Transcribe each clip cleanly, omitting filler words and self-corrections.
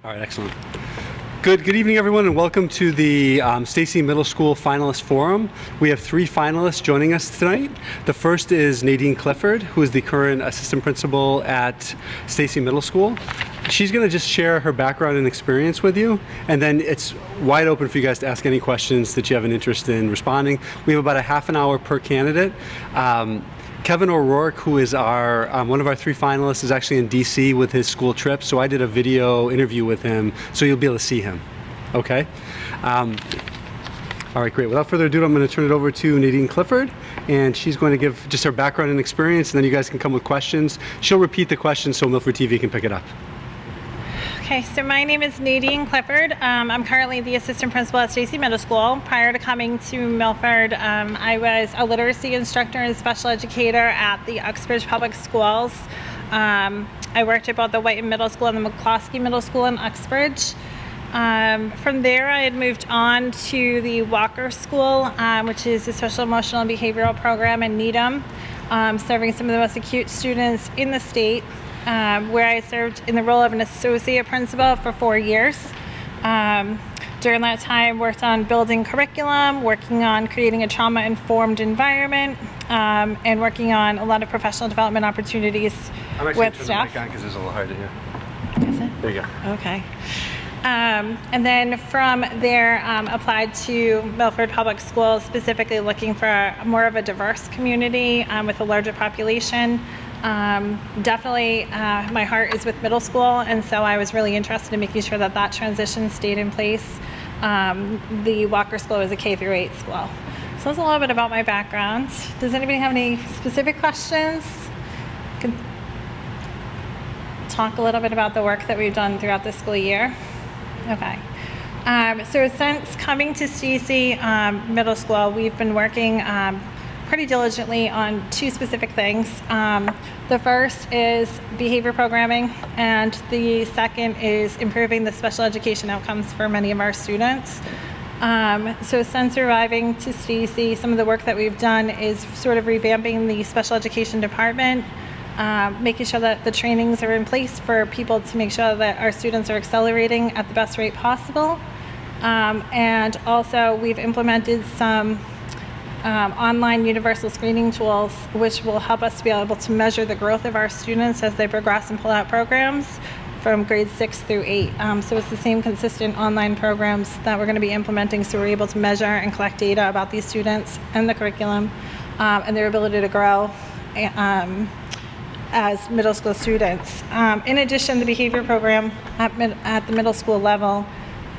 All right, excellent. Good evening, everyone, and welcome to the Stacy Middle School Finalist Forum. We have 3 finalists joining us tonight. The first is Nadine Clifford, who is the current assistant principal at Stacy Middle School. She's going to just share her background and experience with you, and then it's wide open for you guys to ask any questions that you have an interest in responding. We have about a half an hour per candidate. Kevin O'Rourke, who is our one of our 3 finalists, is actually in DC with his school trip, so I did a video interview with him, so you'll be able to see him. Okay? All right, great. Without further ado, I'm going to turn it over to Nadine Clifford, and she's going to give just her background and experience, and then you guys can come with questions. She'll repeat the questions so Milford TV can pick it up. Okay, so my name is Nadine Clifford. I'm currently the assistant principal at Stacy Middle School. Prior to coming to Milford, I was a literacy instructor and special educator at the Uxbridge Public Schools. I worked at both the White Middle School and the McCloskey Middle School in Uxbridge. From there, I had moved on to the Walker School, which is a social emotional and behavioral program in Needham, serving some of the most acute students in the state. Where I served in the role of an associate principal for 4 years. During that time, worked on building curriculum, working on creating a trauma-informed environment, and working on a lot of professional development opportunities with staff. Because it's a little hard to hear. Is it? There you go. Okay. And then from there, applied to Milford Public Schools, specifically looking for more of a diverse community with a larger population. Definitely my heart is with middle school, and so I was really interested in making sure that that transition stayed in place. The Walker School is a K-8 school. So that's a little bit about my background. Does anybody have any specific questions? I can talk a little bit about the work that we've done throughout the school year. Okay. So since coming to Stacy Middle School, we've been working pretty diligently on 2 specific things. The first is behavior programming, and the second is improving the special education outcomes for many of our students. So since arriving to Stacy, some of the work that we've done is sort of revamping the special education department, making sure that the trainings are in place for people to make sure that our students are accelerating at the best rate possible. And also we've implemented some online universal screening tools, which will help us to be able to measure the growth of our students as they progress and pull out programs from grades 6 through 8. So it's the same consistent online programs that we're going to be implementing, so we're able to measure and collect data about these students and the curriculum and their ability to grow as middle school students. In addition, the behavior program at the middle school level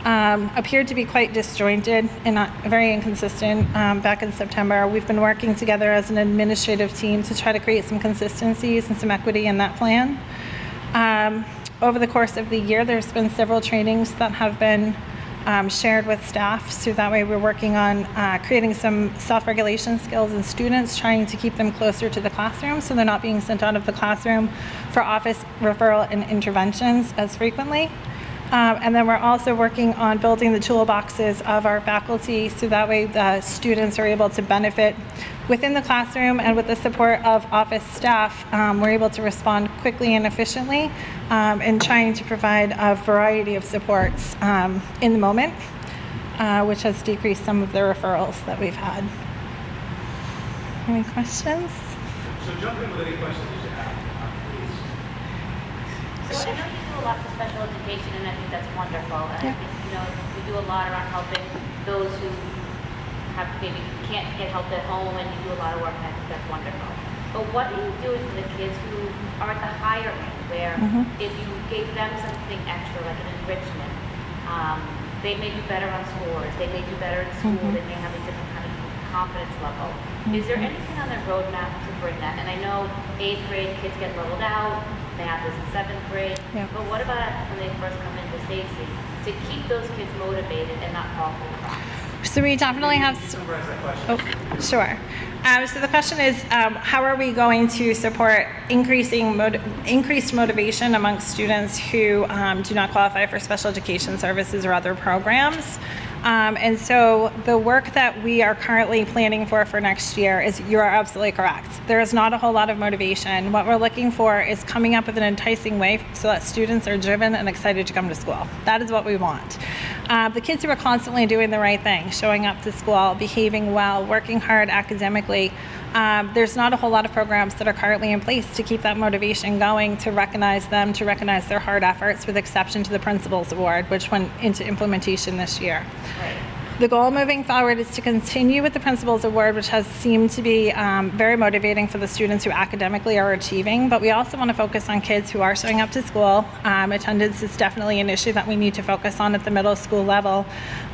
appeared to be quite disjointed and not very inconsistent back in September. We've been working together as an administrative team to try to create some consistencies and some equity in that plan. Over the course of the year, there's been several trainings that have been shared with staff, so that way we're working on creating some self-regulation skills in students, trying to keep them closer to the classroom so they're not being sent out of the classroom for office referral and interventions as frequently. And then we're also working on building the toolboxes of our faculty, so that way the students are able to benefit within the classroom, and with the support of office staff, we're able to respond quickly and efficiently in trying to provide a variety of supports in the moment, which has decreased some of the referrals that we've had. Any questions? So jump in with any questions that you have, please. So I know you do a lot for special education, and I think that's wonderful. And I think, we do a lot around helping those who have maybe can't get help at home, and you do a lot of work, and I think that's wonderful. But what do you do for the kids who are at the higher end, where if you gave them something extra, like an enrichment, they may do better on scores, they may do better in school, they may have a different kind of confidence level. Is there anything on the roadmap to bring that? And I know 8th grade kids get leveled out, math is in 7th grade, but what about when they first come into Stacy, to keep those kids motivated and not fall through the cracks? So we definitely have. Oh, sure. So the question is, how are we going to support increased motivation amongst students who do not qualify for special education services or other programs? And so the work that we are currently planning for next year is, you are absolutely correct. There is not a whole lot of motivation. What we're looking for is coming up with an enticing way so that students are driven and excited to come to school. That is what we want. The kids who are constantly doing the right thing, showing up to school, behaving well, working hard academically, there's not a whole lot of programs that are currently in place to keep that motivation going, to recognize them, to recognize their hard efforts, with exception to the Principals Award, which went into implementation this year. Right. The goal moving forward is to continue with the Principals Award, which has seemed to be very motivating for the students who academically are achieving, but we also want to focus on kids who are showing up to school. Attendance is definitely an issue that we need to focus on at the middle school level.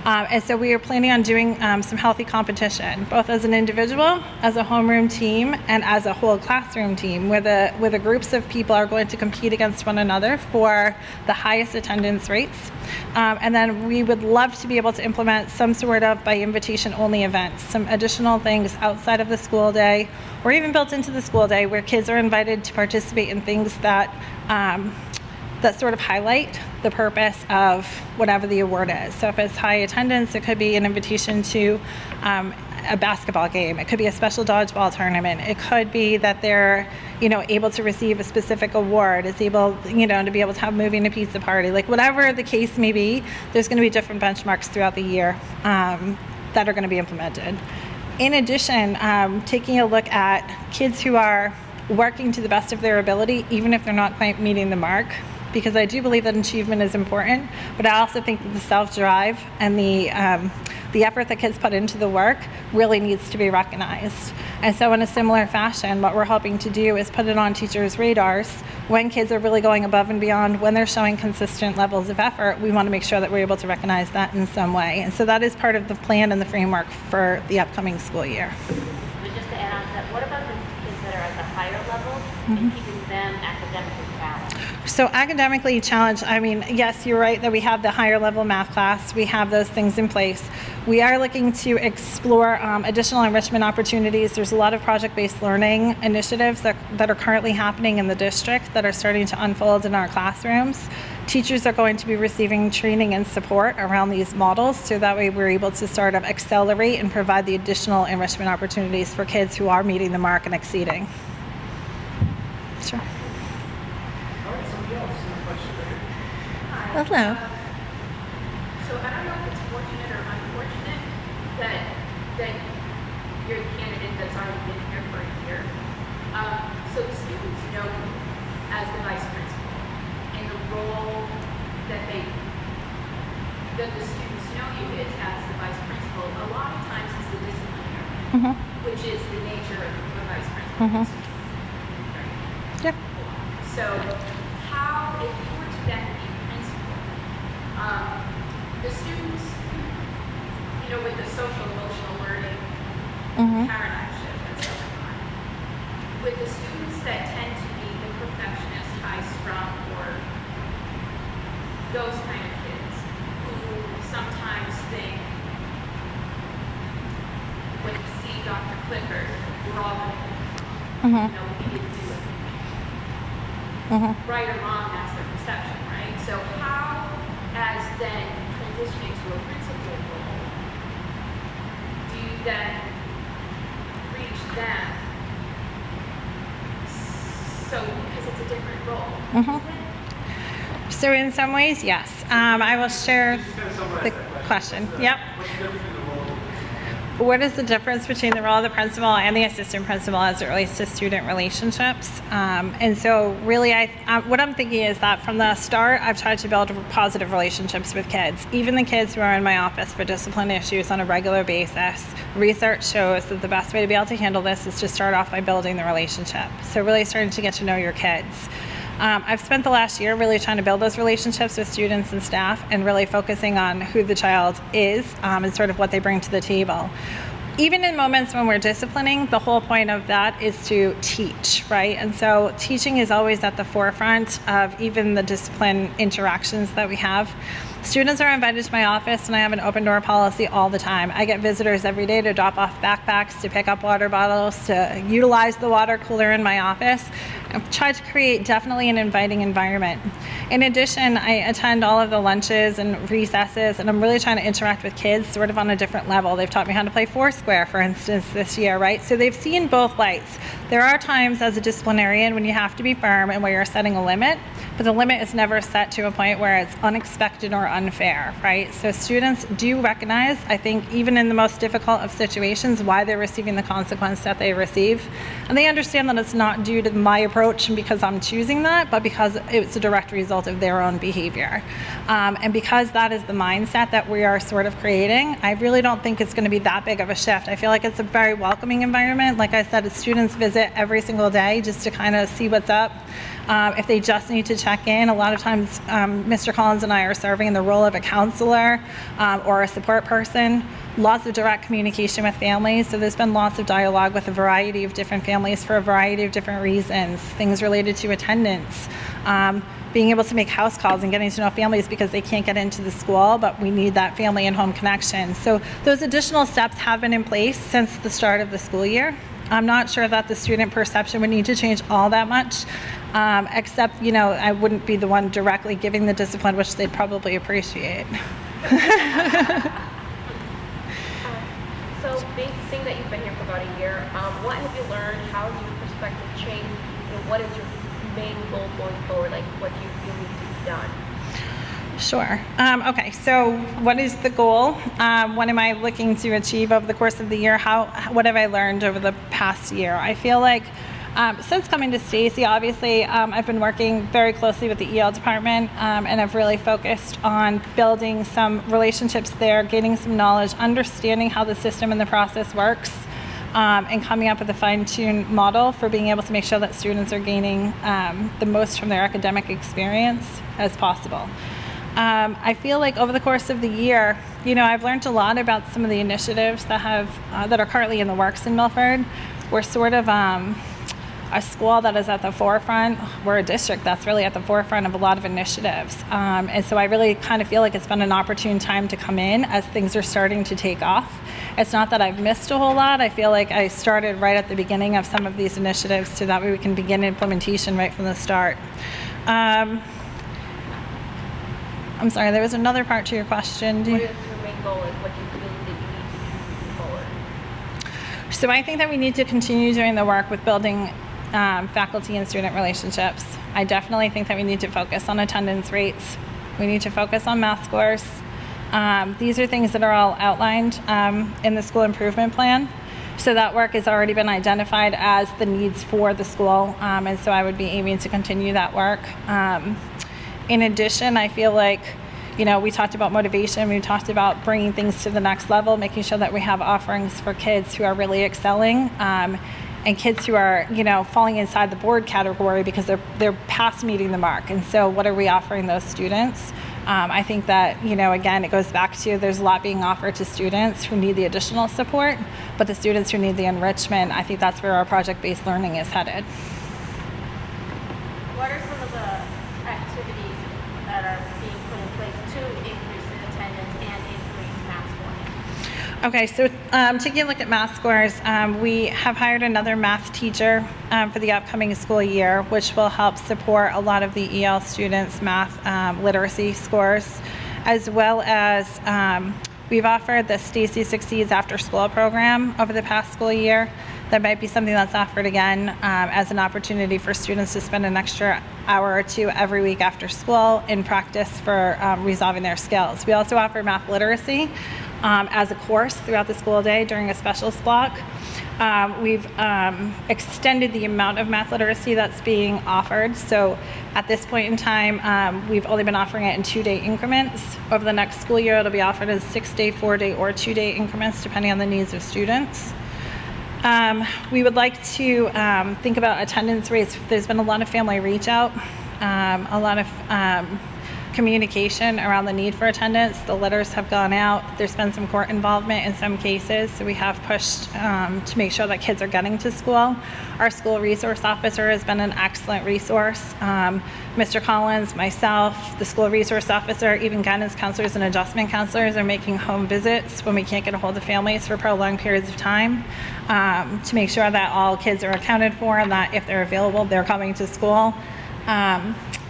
And so we are planning on doing some healthy competition, both as an individual, as a homeroom team, and as a whole classroom team, where the groups of people are going to compete against one another for the highest attendance rates. And then we would love to be able to implement some sort of by invitation only events, some additional things outside of the school day, or even built into the school day, where kids are invited to participate in things that that sort of highlight the purpose of whatever the award is. So if it's high attendance, it could be an invitation to a basketball game. It could be a special dodgeball tournament. It could be that they're, able to receive a specific award, is able, to be able to have moving a pizza party. Like whatever the case may be, there's going to be different benchmarks throughout the year that are going to be implemented. In addition, taking a look at kids who are working to the best of their ability, even if they're not quite meeting the mark, because I do believe that achievement is important, but I also think that the self-drive and the effort that kids put into the work really needs to be recognized. And so in a similar fashion, what we're hoping to do is put it on teachers' radars when kids are really going above and beyond, when they're showing consistent levels of effort. We want to make sure that we're able to recognize that in some way. And so that is part of the plan and the framework for the upcoming school year. But just to add on to that, what about the kids that are at the higher levels and keeping them academically balanced? So academically challenged, yes, you're right that we have the higher level math class. We have those things in place. We are looking to explore additional enrichment opportunities. There's a lot of project-based learning initiatives that are currently happening in the district that are starting to unfold in our classrooms. Teachers are going to be receiving training and support around these models, so that way we're able to sort of accelerate and provide the additional enrichment opportunities for kids who are meeting the mark and exceeding. Sure. Hello. So I don't know if it's fortunate or unfortunate that you're the candidate that's already been here for a year. So the students know you as the vice principal and the role that the students know you is as the vice principal. A lot of times it's the disciplinary, which is the nature of the vice principal. Right? Yep. So how, if you were to then be principal, the students, with the social emotional learning paradigm shift that's going on, with the students that tend to be the perfectionist, high-strung, or those kind of kids who sometimes think, when you see Dr. Clifford, we're all going to we didn't do it. Right or wrong, that's their perception, right? So how, as then transitioning to a principal role, do you then reach them? So, because it's a different role. Isn't it? So in some ways, yes. I will share the question. Yep. What is the difference between the role of the principal and the assistant principal as it relates to student relationships? And so really, what I'm thinking is that from the start, I've tried to build positive relationships with kids. Even the kids who are in my office for discipline issues on a regular basis, research shows that the best way to be able to handle this is to start off by building the relationship. So really starting to get to know your kids. I've spent the last year really trying to build those relationships with students and staff and really focusing on who the child is and sort of what they bring to the table. Even in moments when we're disciplining, the whole point of that is to teach, right? And so teaching is always at the forefront of even the discipline interactions that we have. Students are invited to my office, and I have an open door policy all the time. I get visitors every day to drop off backpacks, to pick up water bottles, to utilize the water cooler in my office. I've tried to create definitely an inviting environment. In addition, I attend all of the lunches and recesses, and I'm really trying to interact with kids sort of on a different level. They've taught me how to play Foursquare, for instance, this year, right? So they've seen both lights. There are times as a disciplinarian when you have to be firm and where you're setting a limit, but the limit is never set to a point where it's unexpected or unfair, right? So students do recognize, I think, even in the most difficult of situations, why they're receiving the consequence that they receive. And they understand that it's not due to my approach and because I'm choosing that, but because it's a direct result of their own behavior. And because that is the mindset that we are sort of creating, I really don't think it's going to be that big of a shift. I feel like it's a very welcoming environment. Like I said, the students visit every single day just to kind of see what's up. If they just need to check in, a lot of times Mr. Collins and I are serving in the role of a counselor or a support person. Lots of direct communication with families, so there's been lots of dialogue with a variety of different families for a variety of different reasons. Things related to attendance, being able to make house calls and getting to know families because they can't get into the school, but we need that family and home connection. So those additional steps have been in place since the start of the school year. I'm not sure that the student perception would need to change all that much, except, I wouldn't be the one directly giving the discipline, which they'd probably appreciate. So, seeing that you've been here for about a year, what have you learned? How has your perspective changed? And what is your main goal going forward? Like, what do you feel needs to be done? Sure. Okay, so what is the goal? What am I looking to achieve over the course of the year? What have I learned over the past year? I feel like since coming to Stacy, obviously, I've been working very closely with the EL department, and I've really focused on building some relationships there, gaining some knowledge, understanding how the system and the process works, and coming up with a fine-tuned model for being able to make sure that students are gaining the most from their academic experience as possible. I feel like over the course of the year, I've learned a lot about some of the initiatives that are currently in the works in Milford. We're sort of a school that is at the forefront. We're a district that's really at the forefront of a lot of initiatives. And so I really kind of feel like it's been an opportune time to come in as things are starting to take off. It's not that I've missed a whole lot. I feel like I started right at the beginning of some of these initiatives so that way we can begin implementation right from the start. I'm sorry, there was another part to your question. What is your main goal and what do you feel that you need to do moving forward? So I think that we need to continue doing the work with building faculty and student relationships. I definitely think that we need to focus on attendance rates. We need to focus on math scores. These are things that are all outlined in the school improvement plan. So that work has already been identified as the needs for the school, and so I would be aiming to continue that work. In addition, I feel like, we talked about motivation, we talked about bringing things to the next level, making sure that we have offerings for kids who are really excelling, and kids who are, falling inside the board category because they're past meeting the mark. And so what are we offering those students? I think that, again, it goes back to there's a lot being offered to students who need the additional support, but the students who need the enrichment, I think that's where our project-based learning is headed. What are some of the activities that are being put in place to increase in attendance and increase math scoring? Okay, so taking a look at math scores, we have hired another math teacher for the upcoming school year, which will help support a lot of the EL students' math literacy scores, as well as we've offered the Stacy Succeeds After School program over the past school year. That might be something that's offered again as an opportunity for students to spend an extra hour or two every week after school in practice for resolving their skills. We also offer math literacy as a course throughout the school day during a specials block. We've extended the amount of math literacy that's being offered. So at this point in time, we've only been offering it in 2-day increments. Over the next school year, it'll be offered as 6-day, 4-day, or 2-day increments, depending on the needs of students. We would like to think about attendance rates. There's been a lot of family reach out, a lot of communication around the need for attendance. The letters have gone out. There's been some court involvement in some cases, so we have pushed to make sure that kids are getting to school. Our school resource officer has been an excellent resource. Mr. Collins, myself, the school resource officer, even guidance counselors and adjustment counselors are making home visits when we can't get a hold of families for prolonged periods of time to make sure that all kids are accounted for and that if they're available, they're coming to school.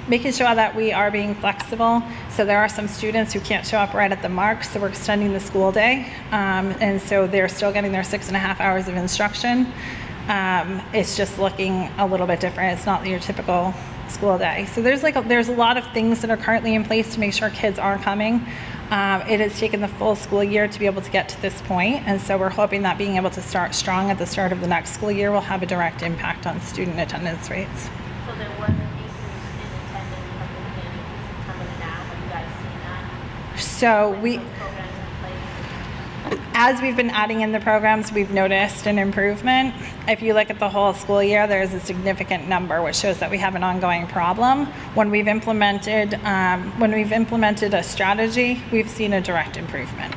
Making sure that we are being flexible. So there are some students who can't show up right at the mark, so we're extending the school day. And so they're still getting their 6.5 hours of instruction. It's just looking a little bit different. It's not your typical school day. So there's a lot of things that are currently in place to make sure kids are coming. It has taken the full school year to be able to get to this point, and so we're hoping that being able to start strong at the start of the next school year will have a direct impact on student attendance rates. So there was an increase in attendance from the beginning of September to now. Have you guys seen that? So we, Those programs in place? as we've been adding in the programs, we've noticed an improvement. If you look at the whole school year, there's a significant number, which shows that we have an ongoing problem. When we've implemented a strategy, we've seen a direct improvement.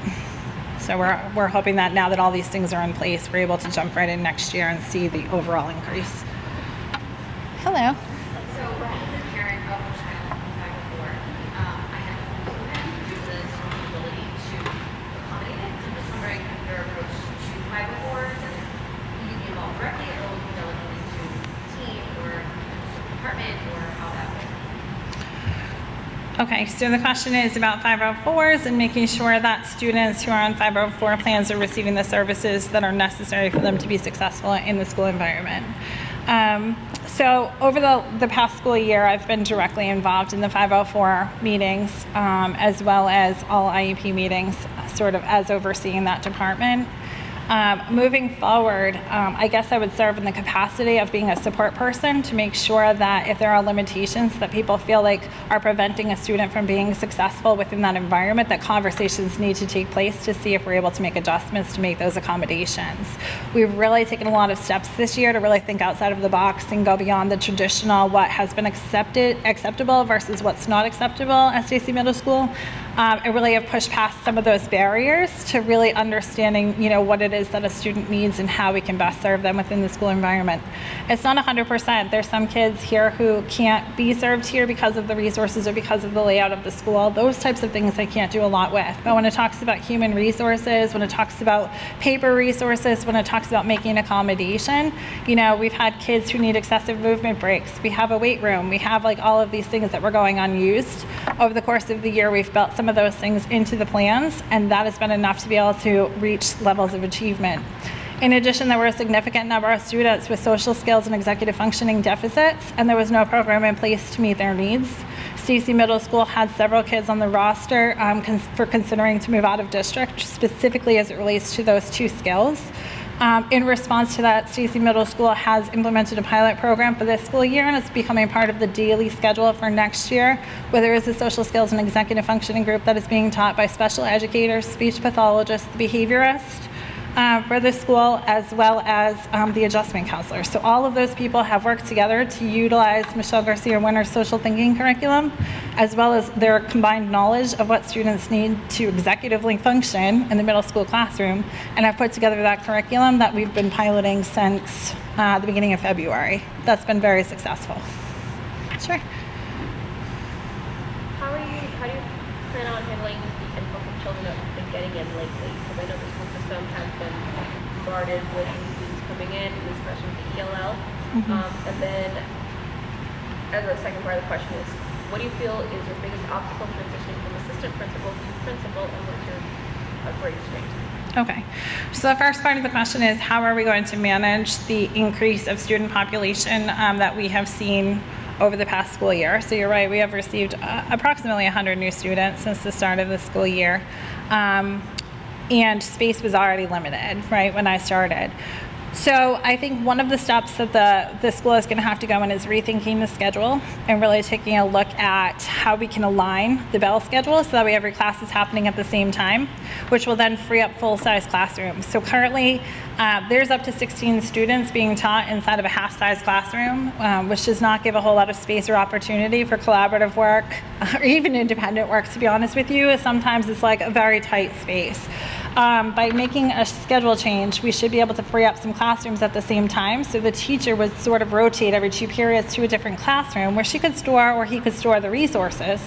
So we're hoping that now that all these things are in place, we're able to jump right in next year and see the overall increase. Hello. So, as a parent of a child in 504, I have a student who uses the ability to accommodate it. So, I'm just wondering if your approach to 504s and will you be involved directly or will you delegate it to the team or the department or how that would? Okay, so the question is about 504s and making sure that students who are on 504 plans are receiving the services that are necessary for them to be successful in the school environment. So over the past school year, I've been directly involved in the 504 meetings, as well as all IEP meetings, sort of as overseeing that department. Moving forward, I guess I would serve in the capacity of being a support person to make sure that if there are limitations that people feel like are preventing a student from being successful within that environment, that conversations need to take place to see if we're able to make adjustments to make those accommodations. We've really taken a lot of steps this year to really think outside of the box and go beyond the traditional what has been acceptable versus what's not acceptable at Stacy Middle School. I really have pushed past some of those barriers to really understanding, what it is that a student needs and how we can best serve them within the school environment. It's not 100%. There's some kids here who can't be served here because of the resources or because of the layout of the school. Those types of things I can't do a lot with. But when it talks about human resources, when it talks about paper resources, when it talks about making accommodation, we've had kids who need excessive movement breaks. We have a weight room. We have all of these things that were going unused. Over the course of the year, we've built some of those things into the plans, and that has been enough to be able to reach levels of achievement. In addition, there were a significant number of students with social skills and executive functioning deficits, and there was no program in place to meet their needs. Stacy Middle School had several kids on the roster for considering to move out of district, specifically as it relates to those two skills. In response to that, Stacy Middle School has implemented a pilot program for this school year, and it's becoming part of the daily schedule for next year, where there is a social skills and executive functioning group that is being taught by special educators, speech pathologists, behaviorists for the school, as well as the adjustment counselors. So all of those people have worked together to utilize Michelle Garcia Winter's social thinking curriculum, as well as their combined knowledge of what students need to executively function in the middle school classroom, and have put together that curriculum that we've been piloting since the beginning of February. That's been very successful. Sure. How do you plan on handling the influx of children that have been getting in lately? Because I know the school system has been bombarded with new students coming in, especially with the ELL. And then, as a second part of the question is, what do you feel is your biggest obstacle transitioning from assistant principal to principal, and what's your greatest strength? Okay, so the first part of the question is, how are we going to manage the increase of student population that we have seen over the past school year? So you're right, we have received approximately 100 new students since the start of the school year. And space was already limited, right, when I started. So I think one of the steps that the school is going to have to go in is rethinking the schedule and really taking a look at how we can align the bell schedule so that way every class is happening at the same time, which will then free up full-size classrooms. So currently, there's up to 16 students being taught inside of a half-size classroom, which does not give a whole lot of space or opportunity for collaborative work or even independent work, to be honest with you. Sometimes it's like a very tight space. By making a schedule change, we should be able to free up some classrooms at the same time, so the teacher would sort of rotate every 2 periods to a different classroom where she could store or he could store the resources,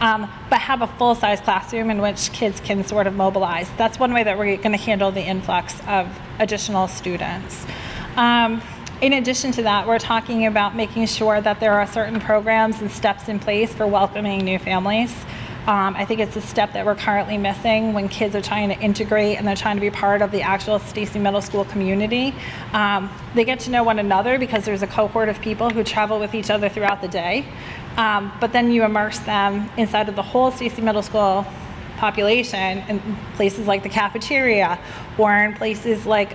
but have a full-size classroom in which kids can sort of mobilize. That's one way that we're going to handle the influx of additional students. In addition to that, we're talking about making sure that there are certain programs and steps in place for welcoming new families. I think it's a step that we're currently missing when kids are trying to integrate and they're trying to be part of the actual Stacy Middle School community. They get to know one another because there's a cohort of people who travel with each other throughout the day. But then you immerse them inside of the whole Stacy Middle School population in places like the cafeteria or in places like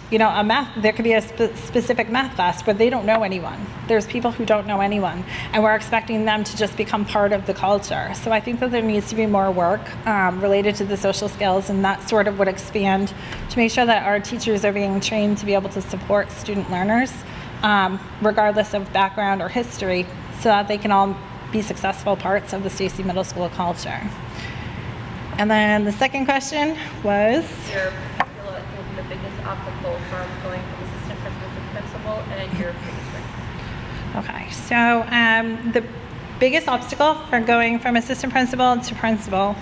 there could be a specific math class where they don't know anyone. There's people who don't know anyone, and we're expecting them to just become part of the culture. So I think that there needs to be more work related to the social skills, and that sort of would expand to make sure that our teachers are being trained to be able to support student learners, regardless of background or history, so that they can all be successful parts of the Stacy Middle School culture. And then the second question was? The biggest obstacle from going from assistant principal to principal and your biggest strength? Okay, so the biggest obstacle for going from assistant principal to principal,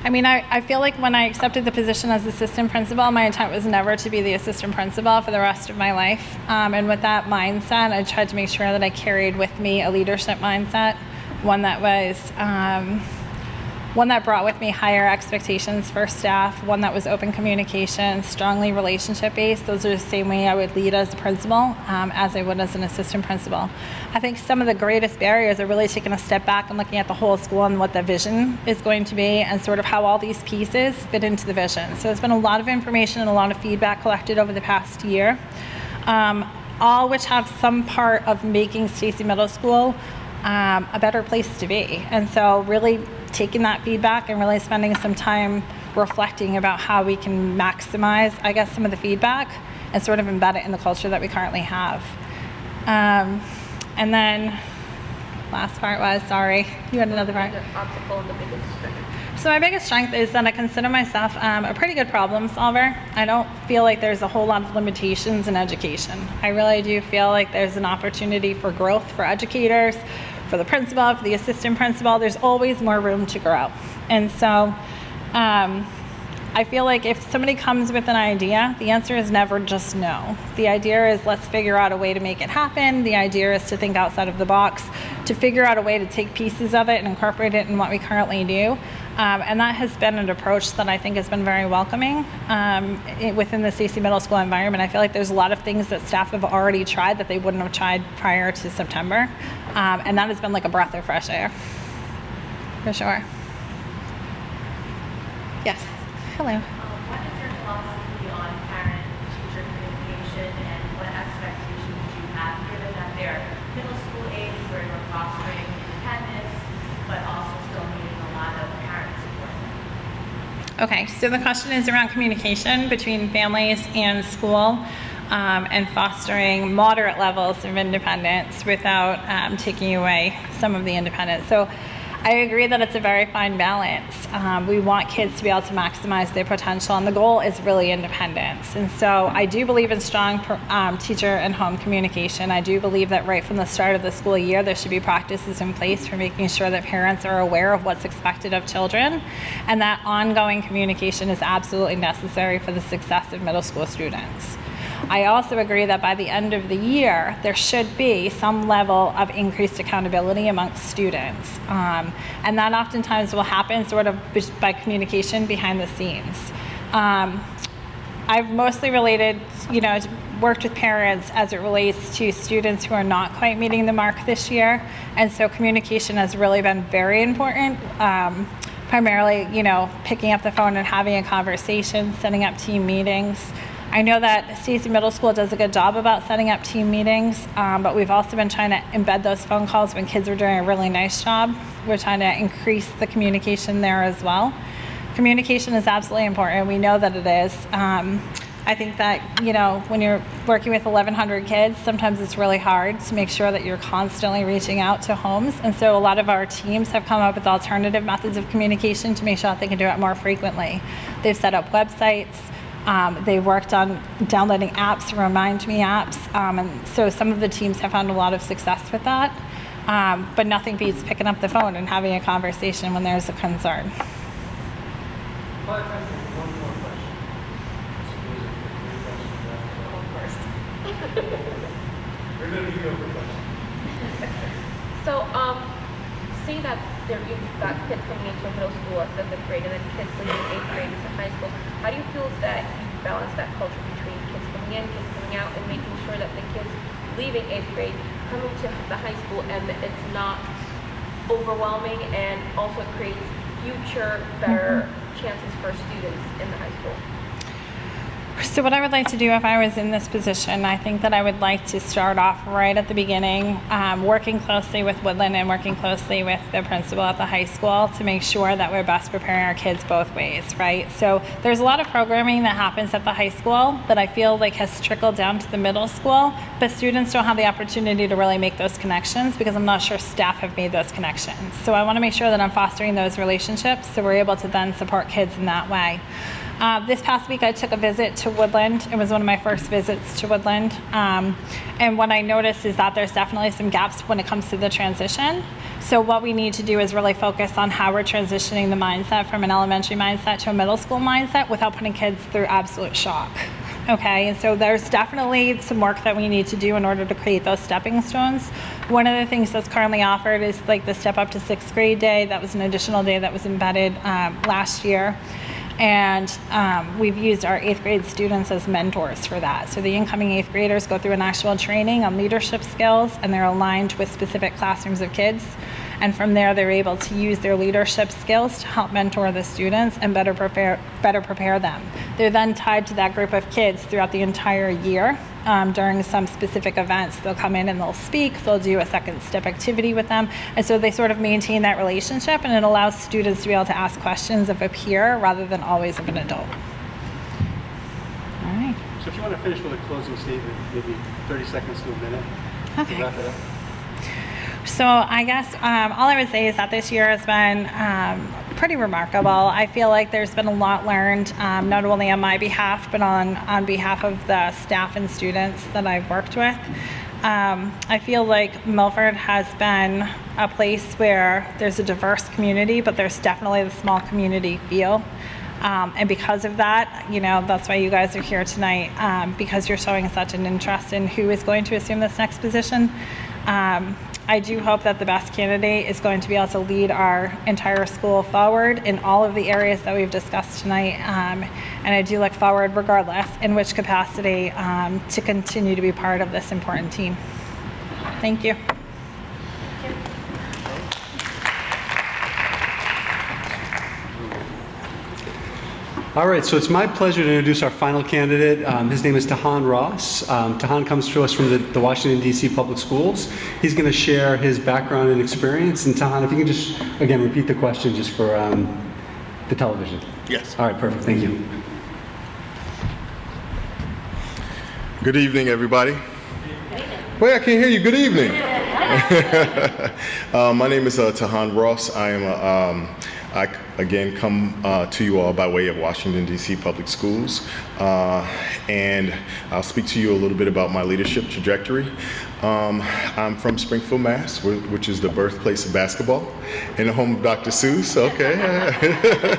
I mean, I feel like when I accepted the position as assistant principal, my intent was never to be the assistant principal for the rest of my life. And with that mindset, I tried to make sure that I carried with me a leadership mindset, one that brought with me higher expectations for staff, one that was open communication, strongly relationship-based. Those are the same way I would lead as a principal as I would as an assistant principal. I think some of the greatest barriers are really taking a step back and looking at the whole school and what the vision is going to be and sort of how all these pieces fit into the vision. So there's been a lot of information and a lot of feedback collected over the past year, all which have some part of making Stacy Middle School a better place to be. And so really taking that feedback and really spending some time reflecting about how we can maximize, I guess, some of the feedback and sort of embed it in the culture that we currently have. And then last part was, sorry, you had another part. The obstacle and the biggest strength. So my biggest strength is that I consider myself a pretty good problem solver. I don't feel like there's a whole lot of limitations in education. I really do feel like there's an opportunity for growth for educators, for the principal, for the assistant principal. There's always more room to grow. And so I feel like if somebody comes with an idea, the answer is never just no. The idea is let's figure out a way to make it happen. The idea is to think outside of the box, to figure out a way to take pieces of it and incorporate it in what we currently do. And that has been an approach that I think has been very welcoming within the Stacy Middle School environment. I feel like there's a lot of things that staff have already tried that they wouldn't have tried prior to September. And that has been like a breath of fresh air, for sure. Yes, hello. What is your philosophy on parent-teacher communication, and what expectations do you have, given that they're middle school age where you're fostering independence, but also still needing a lot of parent support? Okay, so the question is around communication between families and school, and fostering moderate levels of independence without taking away some of the independence. So I agree that it's a very fine balance. We want kids to be able to maximize their potential, and the goal is really independence. And so I do believe in strong teacher and home communication. I do believe that right from the start of the school year, there should be practices in place for making sure that parents are aware of what's expected of children, and that ongoing communication is absolutely necessary for the success of middle school students. I also agree that by the end of the year, there should be some level of increased accountability amongst students. And that oftentimes will happen sort of by communication behind the scenes. I've mostly worked with parents as it relates to students who are not quite meeting the mark this year. And so communication has really been very important. Primarily, picking up the phone and having a conversation, setting up team meetings, I know that Stacy Middle School does a good job about setting up team meetings, but we've also been trying to embed those phone calls when kids are doing a really nice job. We're trying to increase the communication there as well. Communication is absolutely important. We know that it is. I think that, you know, when you're working with 1,100 kids, sometimes it's really hard to make sure that you're constantly reaching out to homes. And so a lot of our teams have come up with alternative methods of communication to make sure that they can do it more frequently. They've set up websites. They've worked on downloading apps, Remind Me apps. And so some of the teams have found a lot of success with that. But nothing beats picking up the phone and having a conversation when there's a concern. So, say that you've got kids coming into a middle school at 7th grade and then kids leaving 8th grade into high school. How do you feel that you balance that culture between kids coming in, kids coming out, and making sure that the kids leaving 8th grade coming to the high school and it's not overwhelming and also creates future better chances for students in the high school? So what I would like to do if I was in this position, I think that I would like to start off right at the beginning, working closely with Woodland and working closely with the principal at the high school to make sure that we're best preparing our kids both ways, right? So there's a lot of programming that happens at the high school that I feel like has trickled down to the middle school, but students don't have the opportunity to really make those connections because I'm not sure staff have made those connections. So I want to make sure that I'm fostering those relationships so we're able to then support kids in that way. This past week I took a visit to Woodland. It was one of my first visits to Woodland. And what I noticed is that there's definitely some gaps when it comes to the transition. So what we need to do is really focus on how we're transitioning the mindset from an elementary mindset to a middle school mindset without putting kids through absolute shock. Okay, and so there's definitely some work that we need to do in order to create those stepping stones. One of the things that's currently offered is like the Step Up to 6th Grade Day. That was an additional day that was embedded last year. And we've used our 8th grade students as mentors for that. So the incoming 8th graders go through an actual training on leadership skills, and they're aligned with specific classrooms of kids. And from there, they're able to use their leadership skills to help mentor the students and better prepare them. They're then tied to that group of kids throughout the entire year. During some specific events, they'll come in and they'll speak, they'll do a second step activity with them, and so they sort of maintain that relationship, and it allows students to be able to ask questions of a peer rather than always of an adult. All right. So if you want to finish with a closing statement, maybe 30 seconds to a minute. Okay. To wrap it up. So I guess all I would say is that this year has been pretty remarkable. I feel like there's been a lot learned, not only on my behalf, but on behalf of the staff and students that I've worked with. I feel like Milford has been a place where there's a diverse community, but there's definitely the small community feel. And because of that, you know, that's why you guys are here tonight, because you're showing such an interest in who is going to assume this next position. I do hope that the best candidate is going to be able to lead our entire school forward in all of the areas that we've discussed tonight. And I do look forward, regardless in which capacity, to continue to be part of this important team. Thank you. All right, so it's my pleasure to introduce our final candidate. His name is Tahan Ross. Tahan comes to us from the Washington, D.C. Public Schools. He's going to share his background and experience. And Tahan, if you can just, again, repeat the question just for the television. Yes. All right, perfect. Thank you. Good evening, everybody. Wait, I can't hear you. Good evening. My name is Tahan Ross. I again come to you all by way of Washington, D.C. Public Schools, and I'll speak to you a little bit about my leadership trajectory. I'm from Springfield, Mass., which is the birthplace of basketball, and the home of Dr. Seuss. Okay.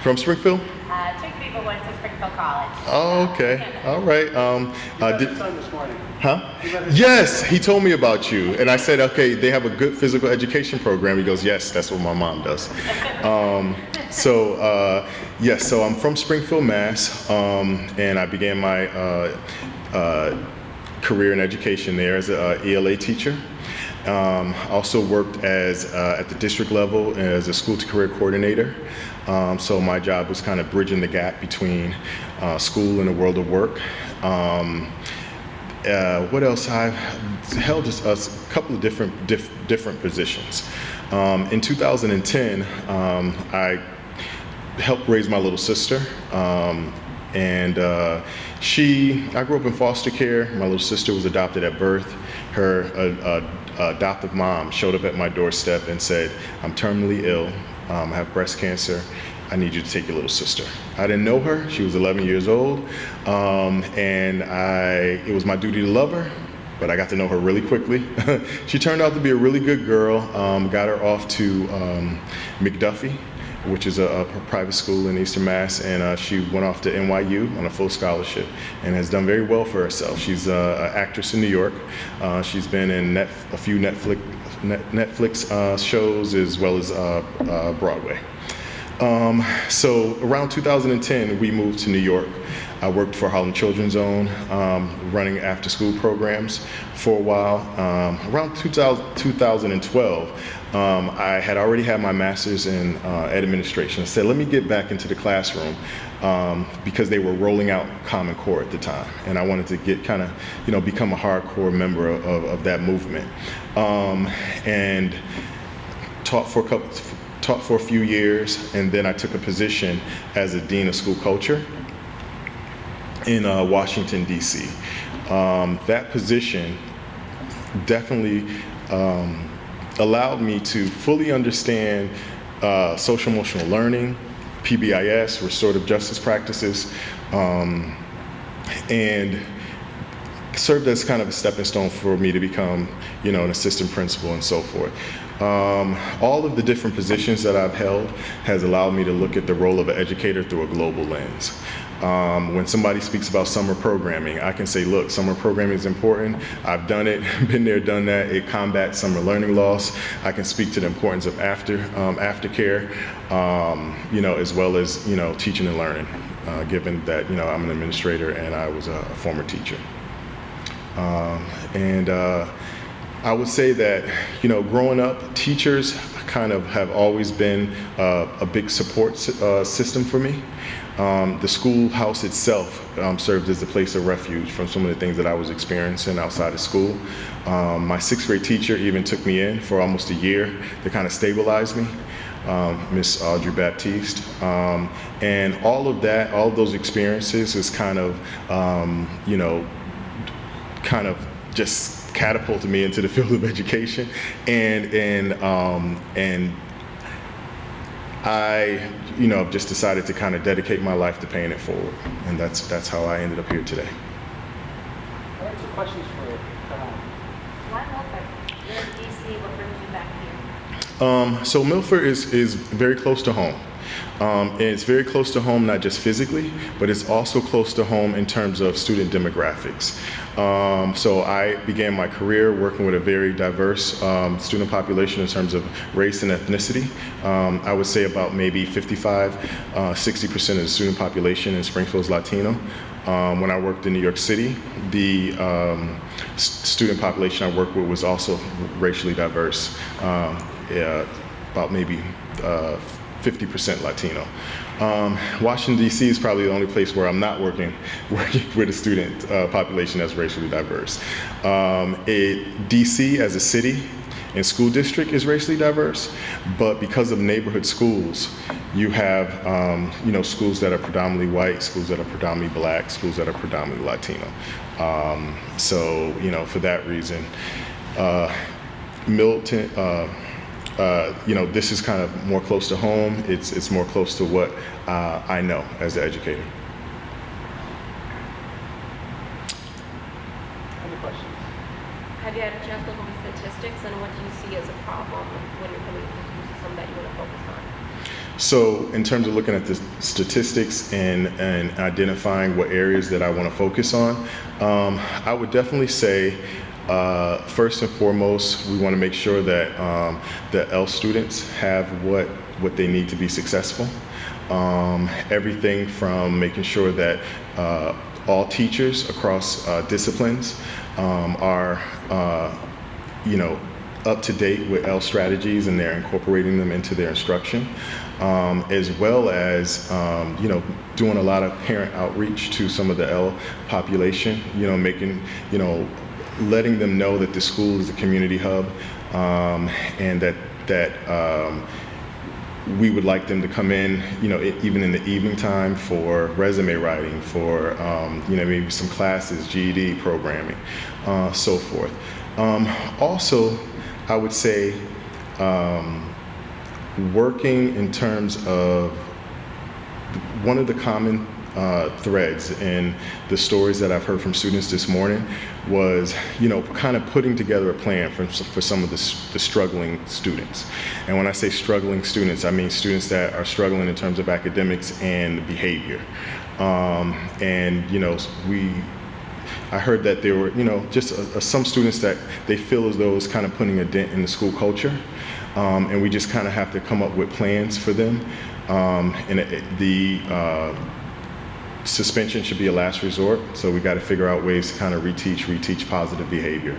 From Springfield? Two people went to Springfield College. Oh, okay. All right. You met this morning. Huh? Yes, he told me about you. And I said, okay, they have a good physical education program. He goes, yes, that's what my mom does. Yes, so I'm from Springfield, Mass. And I began my career in education there as an ELA teacher. Also worked as at the district level as a school to career coordinator. So my job was kind of bridging the gap between school and the world of work. What else? I've held a couple of different positions. In 2010, I helped raise my little sister, and I grew up in foster care. My little sister was adopted at birth. Her adoptive mom showed up at my doorstep and said, "I'm terminally ill. I have breast cancer. I need you to take your little sister." I didn't know her. She was 11 years old, and it was my duty to love her, but I got to know her really quickly. She turned out to be a really good girl. Got her off to McDuffie, which is a private school in Eastern Mass, and she went off to NYU on a full scholarship and has done very well for herself. She's an actress in New York. She's been in a few Netflix shows as well as Broadway. So around 2010, we moved to New York. I worked for Harlem Children's Zone, running after-school programs for a while. Around 2012, I had already had my master's in administration. I said, let me get back into the classroom because they were rolling out Common Core at the time, and I wanted to get become a hardcore member of that movement, and taught for a few years, and then I took a position as a dean of school culture in Washington, D.C. That position definitely allowed me to fully understand social emotional learning, PBIS, restorative justice practices, and served as kind of a stepping stone for me to become, an assistant principal and so forth. All of the different positions that I've held has allowed me to look at the role of an educator through a global lens. When somebody speaks about summer programming, I can say, look, summer programming is important. I've done it, been there, done that. It combats summer learning loss. I can speak to the importance of aftercare, as well as, teaching and learning, given that, I'm an administrator and I was a former teacher. I would say that, growing up, teachers kind of have always been a big support system for me. The schoolhouse itself served as a place of refuge from some of the things that I was experiencing outside of school. My sixth grade teacher even took me in for almost a year to kind of stabilize me, Miss Audrey Baptiste. And all of those experiences is kind of just catapulted me into the field of education, and I, just decided to kind of dedicate my life to paying it forward, and that's how I ended up here today. All right, so questions for Why Milford? You're in DC, what brings you back here? So Milford is very close to home. And it's very close to home, not just physically, but it's also close to home in terms of student demographics. So I began my career working with a very diverse student population in terms of race and ethnicity. I would say about maybe 60% of the student population in Springfield is Latino. When I worked in New York City, the student population I worked with was also racially diverse, about maybe 50% Latino. Washington, D.C. is probably the only place where I'm not working with a student population that's racially diverse. D.C. as a city and school district is racially diverse, but because of neighborhood schools, you have schools that are predominantly white, schools that are predominantly black, schools that are predominantly Latino. So for that reason, Milton, this is kind of more close to home. It's more close to what I know as an educator. any questions? Have you had a chance to look at the statistics, and what do you see as a problem when you're coming to something that you want to focus on? So in terms of looking at the statistics and identifying what areas that I want to focus on, I would definitely say first and foremost, we want to make sure that the L students have what they need to be successful. Everything from making sure that all teachers across disciplines are up to date with L strategies and they're incorporating them into their instruction. as well as, doing a lot of parent outreach to some of the L population, making, letting them know that the school is a community hub, and that we would like them to come in, even in the evening time for resume writing, for, maybe some classes, GED programming, so forth. Also, I would say working in terms of one of the common threads in the stories that I've heard from students this morning was, kind of putting together a plan for some of the struggling students. And when I say struggling students, I mean students that are struggling in terms of academics and behavior. I heard that there were, just some students that they feel as though it's kind of putting a dent in the school culture. And we just kind of have to come up with plans for them. Suspension should be a last resort, so we got to figure out ways to kind of reteach positive behavior,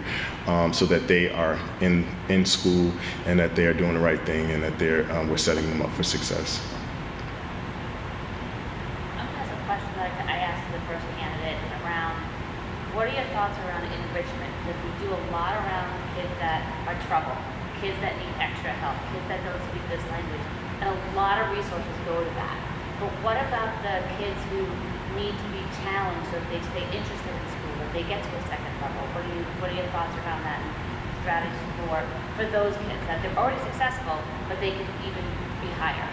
so that they are in school and that they are doing the right thing and that we're setting them up for success. That's a question that I asked the first candidate around, what are your thoughts around enrichment? Because we do a lot around kids that are trouble, kids that need extra help, kids that don't speak this language, and a lot of resources go to that. But what about the kids who need to be challenged so that they stay interested in school, that they get to a second level? What are your thoughts around that and strategies for those kids that they're already successful, but they can even be higher?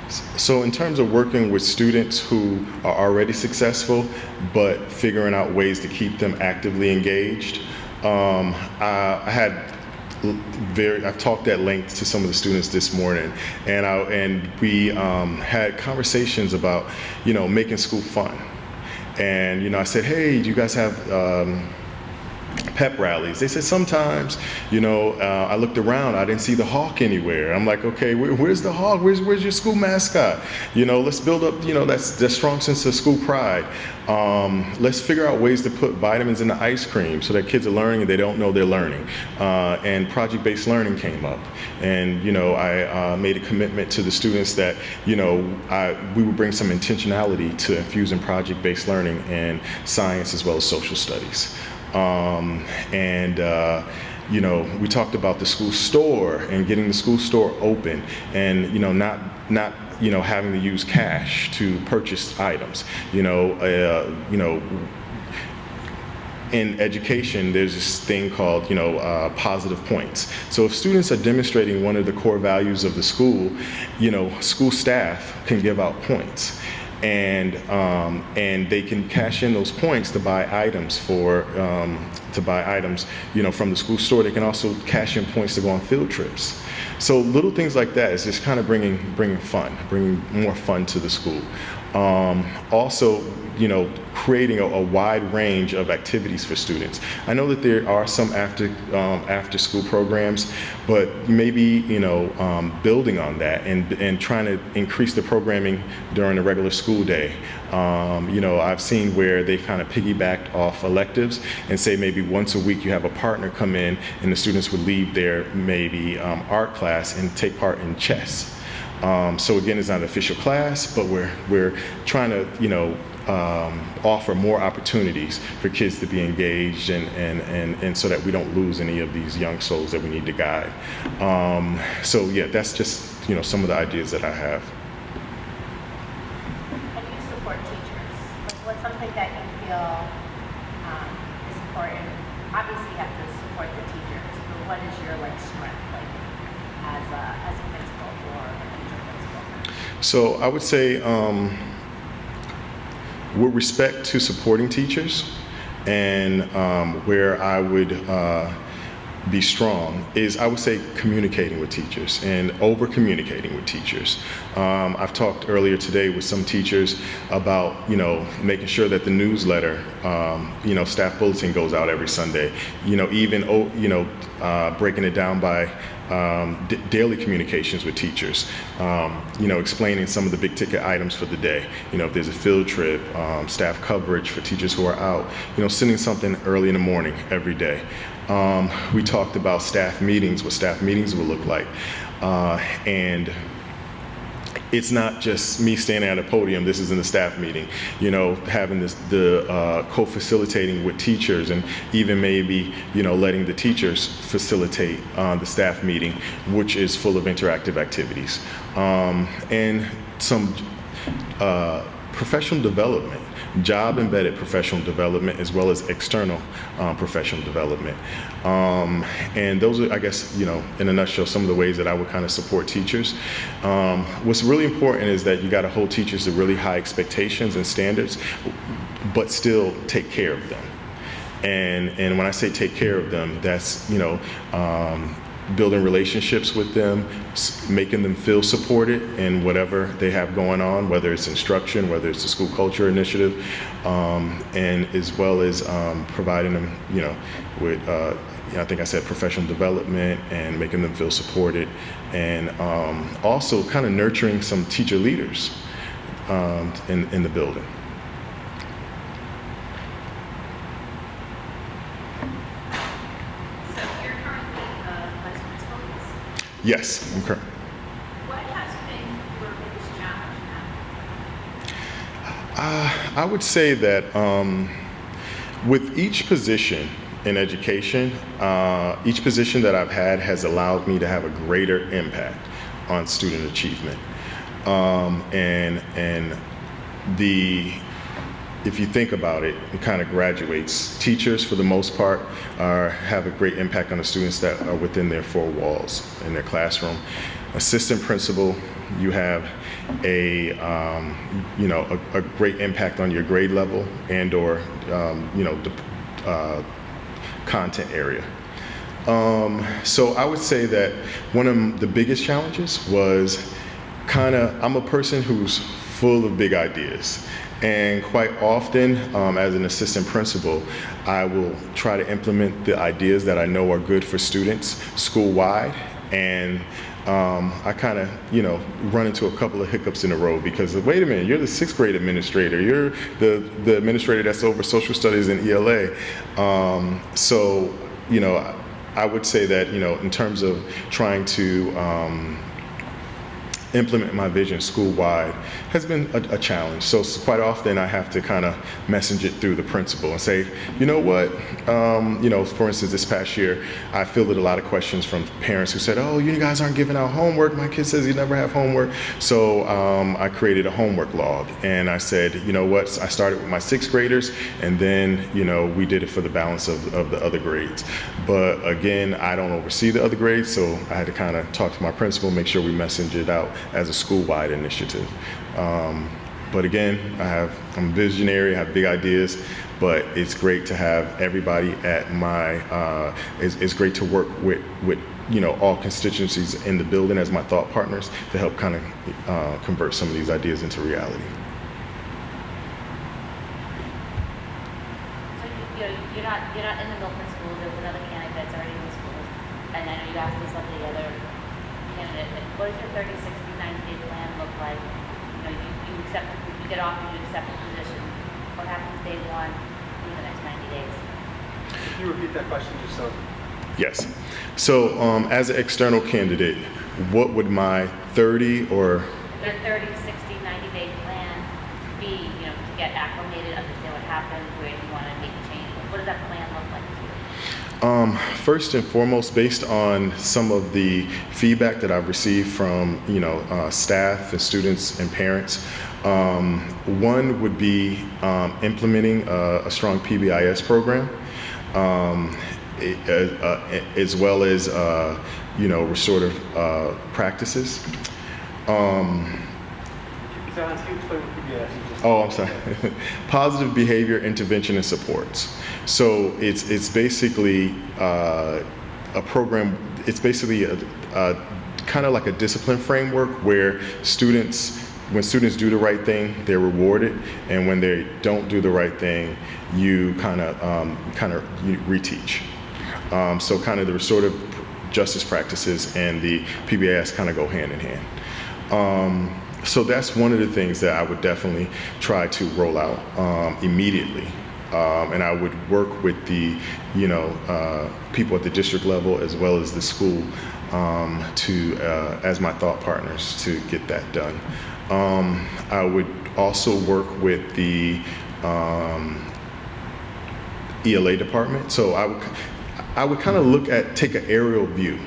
So in terms of working with students who are already successful, but figuring out ways to keep them actively engaged, I've talked at length to some of the students this morning, and we had conversations about, making school fun. And, I said, hey, do you guys have pep rallies? They said sometimes. I looked around, I didn't see the hawk anywhere. I'm like, okay, where's the hawk? Where's your school mascot? Let's build up, that strong sense of school pride. Let's figure out ways to put vitamins in the ice cream so that kids are learning and they don't know they're learning. And project-based learning came up. And, I made a commitment to the students that, we would bring some intentionality to infusing project-based learning in science as well as social studies. We talked about the school store and getting the school store open, and not having to use cash to purchase items. In education, there's this thing called, positive points. So if students are demonstrating one of the core values of the school, school staff can give out points. And they can cash in those points to buy items from the school store. They can also cash in points to go on field trips. So little things like that is just kind of bringing more fun to the school. Also, creating a wide range of activities for students. I know that there are some after school programs, but maybe building on that and trying to increase the programming during the regular school day. I've seen where they've kind of piggybacked off electives and say maybe once a week you have a partner come in and the students would leave their maybe art class and take part in chess. So again, it's not an official class, but we're trying to offer more opportunities for kids to be engaged and so that we don't lose any of these young souls that we need to guide. So yeah, that's just some of the ideas that I have. How do you support teachers? What's something that you feel is important? Obviously, you have to support the teachers, but what is your strength as a principal or a future principal? So I would say, with respect to supporting teachers, and where I would be strong is, I would say, communicating with teachers and over communicating with teachers. I've talked earlier today with some teachers about making sure that the newsletter, staff bulletin goes out every Sunday. Even breaking it down by daily communications with teachers, explaining some of the big ticket items for the day. If there's a field trip, staff coverage for teachers who are out, sending something early in the morning every day. We talked about staff meetings, what staff meetings will look like. And it's not just me standing at a podium. This is in the staff meeting. You know, having the co-facilitating with teachers, and even maybe, you know, letting the teachers facilitate the staff meeting, which is full of interactive activities, and some professional development, job-embedded professional development, as well as external professional development. And those are, I guess, you know, in a nutshell, some of the ways that I would kind of support teachers. What's really important is that you got to hold teachers to really high expectations and standards, but still take care of them. And when I say take care of them, that's, you know, building relationships with them, making them feel supported in whatever they have going on, whether it's instruction, whether it's the school culture initiative, and as well as providing them, you know, with, I think I said professional development and making them feel supported, and also kind of nurturing some teacher leaders in the building. Yes, I'm correct. What has been your biggest challenge now? I would say that with each position in education, each position that I've had has allowed me to have a greater impact on student achievement. If you think about it, it kind of graduates. Teachers, for the most part, have a great impact on the students that are within their four walls in their classroom. Assistant principal, you have a great impact on your grade level and/or the content area. So I would say that one of the biggest challenges was I'm a person who's full of big ideas. And quite often, as an assistant principal, I will try to implement the ideas that I know are good for students school-wide. And I kind of, run into a couple of hiccups in a row because, wait a minute, you're the sixth grade administrator. You're the administrator that's over social studies and ELA. So, I would say that, in terms of trying to implement my vision school-wide has been a challenge. So quite often I have to kind of message it through the principal and say, you know what, for instance, this past year, I fielded a lot of questions from parents who said, oh, you guys aren't giving out homework. My kid says he never have homework. So I created a homework log, and I said, you know what, I started with my sixth graders, and then, we did it for the balance of the other grades. But again, I don't oversee the other grades, so I had to kind of talk to my principal, make sure we message it out as a school-wide initiative. But again, I'm a visionary, I have big ideas, but it's great to have everybody at my, it's great to work with all constituencies in the building as my thought partners to help kind of convert some of these ideas into reality. So you're not in the Milton school. There's another candidate that's already in the school, and I know you asked this of the other candidate. What does your 30, 60, 90-day plan look like? You get offered, you accept the position. What happens day one in the next 90 days? Can you repeat that question just so? Yes. So as an external candidate, what would my 30 or... Their 30, 60, 90-day plan be, to get acclimated, understand what happened, where you want to make a change? What does that plan look like to you? First and foremost, based on some of the feedback that I've received from staff and students and parents, one would be implementing a strong PBIS program, as well as restorative practices. Oh, I'm sorry. Positive behavior intervention and supports. So it's basically a program. It's basically a kind of like a discipline framework where when students do the right thing, they're rewarded, and when they don't do the right thing, you kind of reteach. So kind of the restorative justice practices and the PBIS kind of go hand in hand. So that's one of the things that I would definitely try to roll out immediately. And I would work with the, people at the district level as well as the school as my thought partners to get that done. I would also work with the ELA department. So I would kind of take an aerial view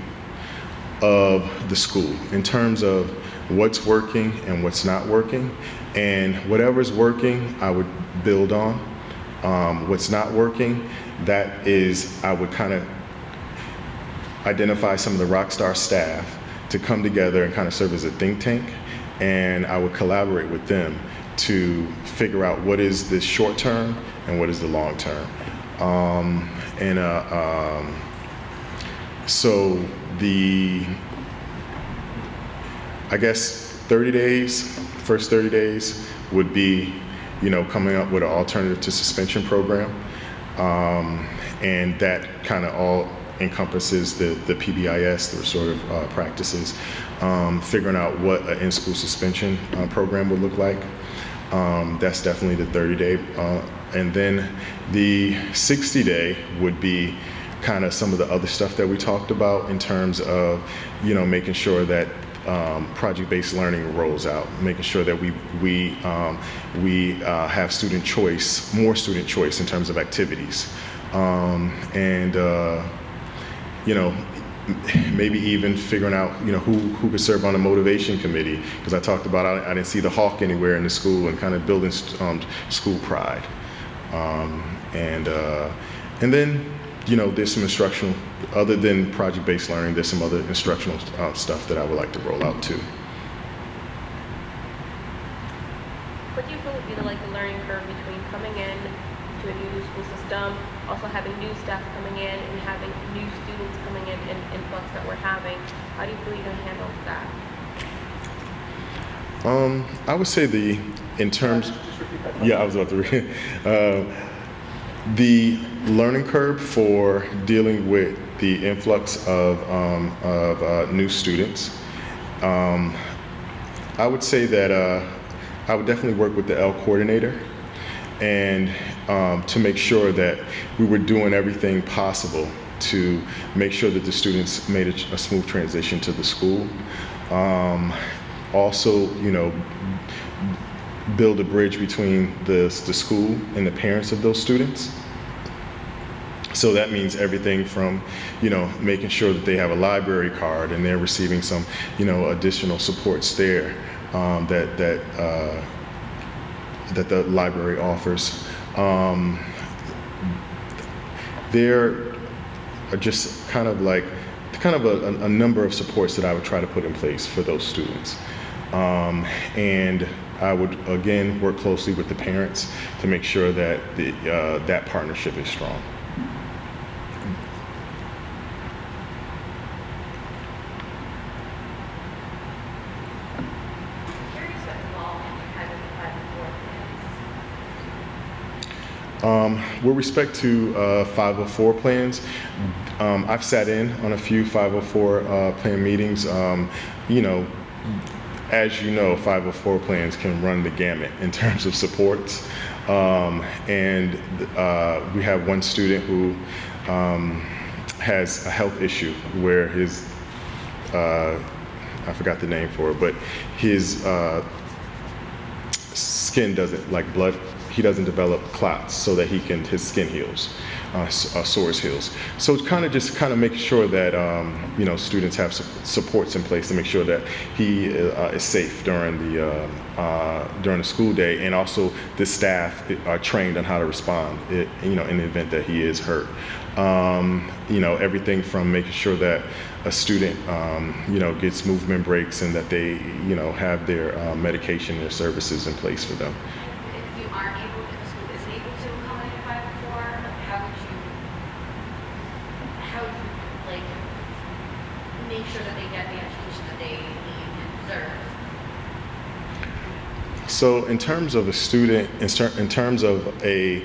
of the school in terms of what's working and what's not working, and whatever's working, I would build on. What's not working, I would kind of identify some of the Rockstar staff to come together and kind of serve as a think tank, and I would collaborate with them to figure out what is the short term and what is the long term. So I guess 30 days, first 30 days would be, coming up with an alternative to suspension program. And that kind of all encompasses the PBIS, the restorative practices, figuring out what an in-school suspension program would look like. That's definitely the 30-day. And then the 60-day would be kind of some of the other stuff that we talked about in terms of, making sure that project-based learning rolls out, making sure that we have student choice, more student choice in terms of activities, maybe even figuring out, who could serve on a motivation committee, because I talked about I didn't see the hawk anywhere in the school, and kind of building school pride, and then there's some instructional, other than project-based learning, there's some other instructional stuff that I would like to roll out too. What do you feel would be the learning curve between coming in to a new school system, also having new staff coming in, and having new students coming in influx that we're having? How do you feel you're going to handle that? I would say I was about to read. The learning curve for dealing with the influx of new students, I would say that I would definitely work with the L coordinator, and to make sure that we were doing everything possible to make sure that the students made a smooth transition to the school. Also, build a bridge between the school and the parents of those students. So that means everything from, making sure that they have a library card and they're receiving some, additional supports there that the library offers. There are just kind of a number of supports that I would try to put in place for those students. And I would, again, work closely with the parents to make sure that that partnership is strong. Curious what involvement you had with the 504 plans. With respect to 504 plans, I've sat in on a few 504 plan meetings. As you know, 504 plans can run the gamut in terms of supports. And we have one student who has a health issue where his, I forgot the name for it, but his skin doesn't, blood, he doesn't develop clots so that his skin heals, sores heals. So it's kind of making sure that students have supports in place to make sure that he is safe during the school day, and also the staff are trained on how to respond in the event that he is hurt. Everything from making sure that a student gets movement breaks, and that they have their medication and their services in place for them. If you aren't able, if the school isn't able to accommodate 504, how would you make sure that they get the education that they need and deserve? So in terms of a student, in terms of the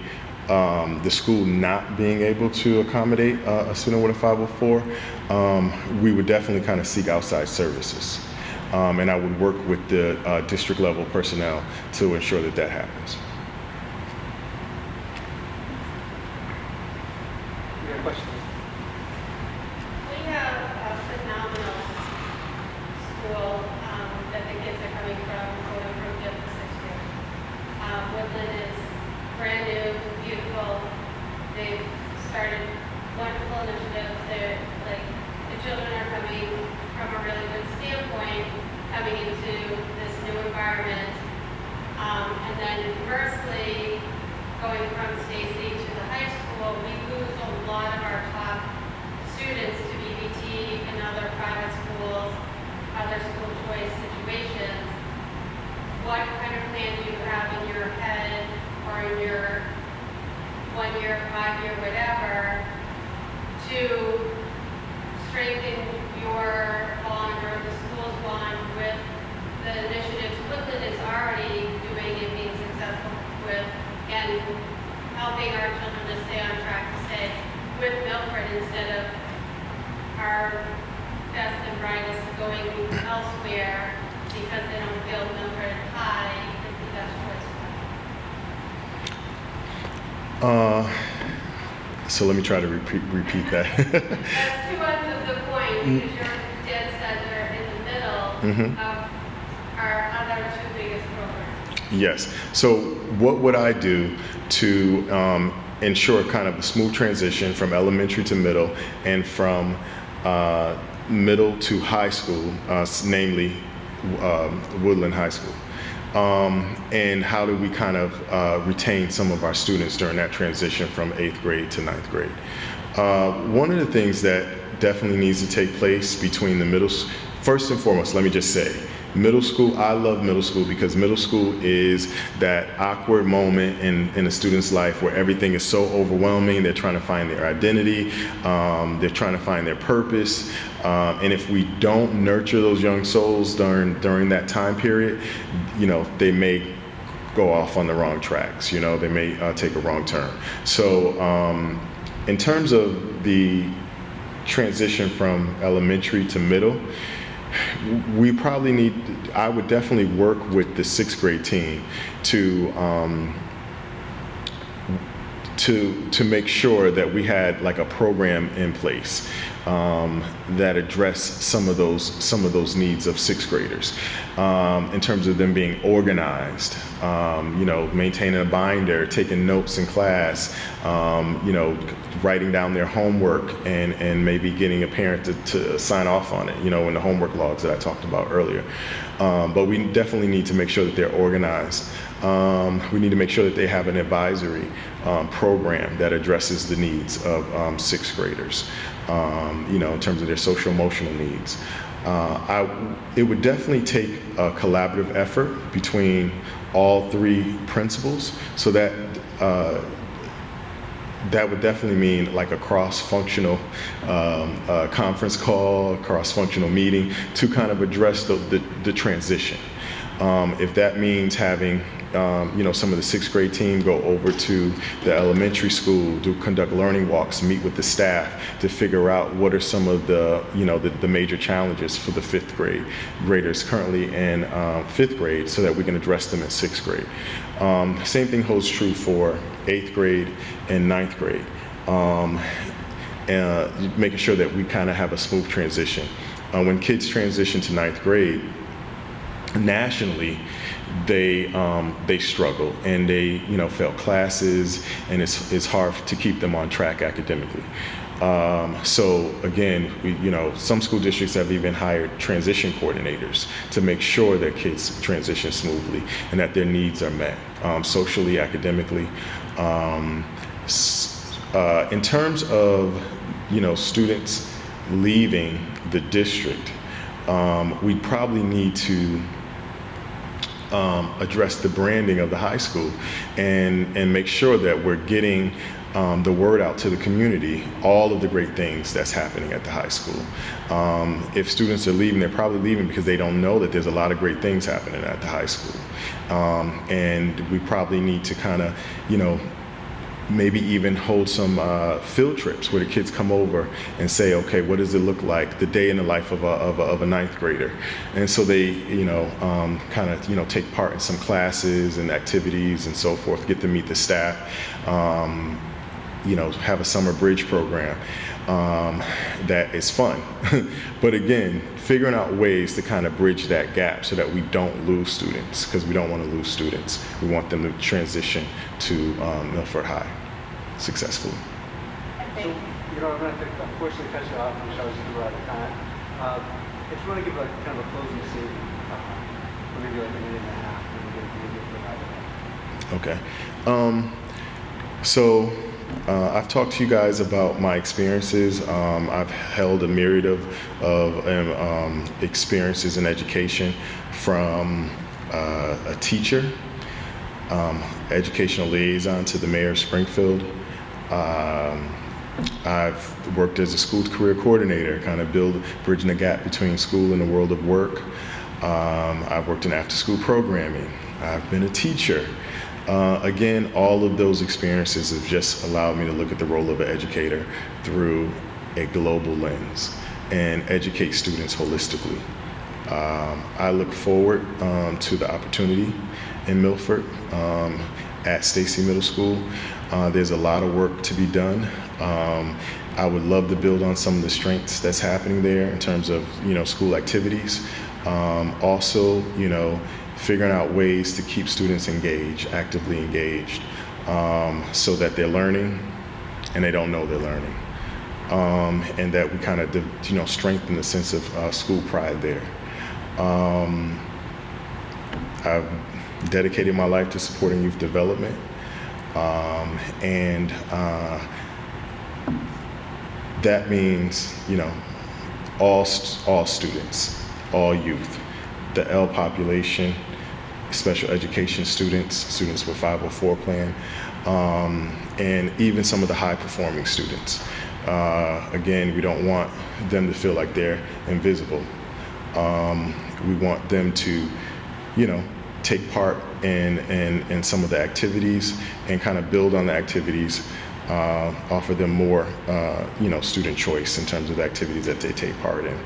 school not being able to accommodate a student with a 504, we would definitely kind of seek outside services. And I would work with the district level personnel to ensure that that happens. You got a question? We have a phenomenal coming from going from 5th to 6th grade. Woodland is brand new, beautiful. They've started wonderful initiatives. They're like, the children are coming from a really good standpoint, coming into this new environment. And then conversely, going from Stacy to the high school, we lose a lot of our top students to BBT and other private schools, other school choice situations. What kind of plan do you have in your head or in your 1 year, 5 year, whatever, to strengthen your bond or the school's bond with the initiatives Woodland is already doing and being successful with, and helping our children to stay on track to stay with Milford instead of our best and brightest going elsewhere because they don't feel Milford high is the best choice for them. So let me try to repeat that. That's 2 ends of the point because your dead center in the middle of our other 2 biggest programs. Yes. So what would I do to ensure kind of a smooth transition from elementary to middle and from middle to high school, namely Woodland High School? And how do we kind of retain some of our students during that transition from 8th grade to 9th grade? One of the things that definitely needs to take place between the first and foremost, let me just say, middle school, I love middle school because middle school is that awkward moment in a student's life where everything is so overwhelming. They're trying to find their identity. They're trying to find their purpose. And if we don't nurture those young souls during that time period, they may go off on the wrong tracks. They may take a wrong turn. So in terms of the transition from elementary to middle, we probably I would definitely work with the 6th grade team to make sure that we had like a program in place that addressed some of those needs of 6th graders in terms of them being organized, maintaining a binder, taking notes in class, writing down their homework and maybe getting a parent to sign off on it, in the homework logs that I talked about earlier. But we definitely need to make sure that they're organized. We need to make sure that they have an advisory program that addresses the needs of 6th graders, in terms of their social emotional needs. It would definitely take a collaborative effort between all 3 principals, so that that would definitely mean like a cross-functional conference call, cross-functional meeting to kind of address the transition. If that means having some of the 6th grade team go over to the elementary school, conduct learning walks, meet with the staff to figure out what are some of the major challenges for the 5th grade graders currently in 5th grade, so that we can address them in 6th grade. Same thing holds true for 8th grade and 9th grade. Making sure that we kind of have a smooth transition. When kids transition to 9th grade, nationally, they struggle and they fail classes, and it's hard to keep them on track academically. So again, some school districts have even hired transition coordinators to make sure that kids transition smoothly and that their needs are met socially, academically. In terms of students leaving the district, we probably need to address the branding of the high school and make sure that we're getting the word out to the community, all of the great things that's happening at the high school. If students are leaving, they're probably leaving because they don't know that there's a lot of great things happening at the high school. And we probably need to kind of, maybe even hold some field trips where the kids come over and say, okay, what does it look like, the day in the life of a 9th grader? And so they, kind of, take part in some classes and activities and so forth, get to meet the staff. have a summer bridge program that is fun. But again, figuring out ways to kind of bridge that gap so that we don't lose students, because we don't want to lose students. We want them to transition to Milford High successfully. So, I'm going to have to unfortunately cut you off, which I was through out of time. If you want to give kind of a closing statement, or maybe like a minute and a half, then we're going to Okay. So I've talked to you guys about my experiences. I've held a myriad of experiences in education, from a teacher, educational liaison to the mayor of Springfield. I've worked as a school career coordinator, kind of bridging the gap between school and the world of work. I've worked in after-school programming. I've been a teacher. Again, all of those experiences have just allowed me to look at the role of an educator through a global lens and educate students holistically. I look forward to the opportunity in Milford at Stacy Middle School. There's a lot of work to be done. I would love to build on some of the strengths that's happening there in terms of school activities. Also, figuring out ways to keep students engaged, actively engaged, so that they're learning and they don't know they're learning, and that we kind of strengthen the sense of school pride there. I've dedicated my life to supporting youth development, and that means all students, all youth, the L population, special education students with 504 plan, and even some of the high performing students. Again, we don't want them to feel like they're invisible. We want them to, take part in some of the activities and kind of build on the activities, offer them more, student choice in terms of the activities that they take part in.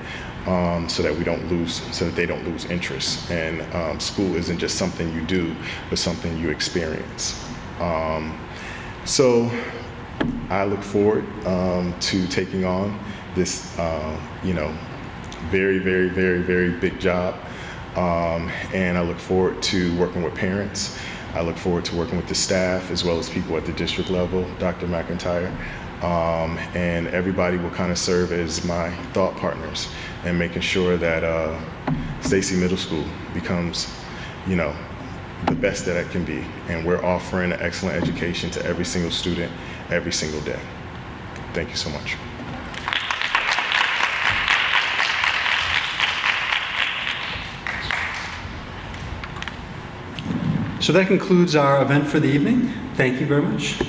So that they don't lose interest. And school isn't just something you do, but something you experience. So I look forward to taking on this, very, very, very, very big job. And I look forward to working with parents. I look forward to working with the staff as well as people at the district level, Dr. McIntyre. And everybody will kind of serve as my thought partners and making sure that Stacy Middle School becomes, the best that it can be. And we're offering an excellent education to every single student, every single day. Thank you so much. So that concludes our event for the evening. Thank you very much.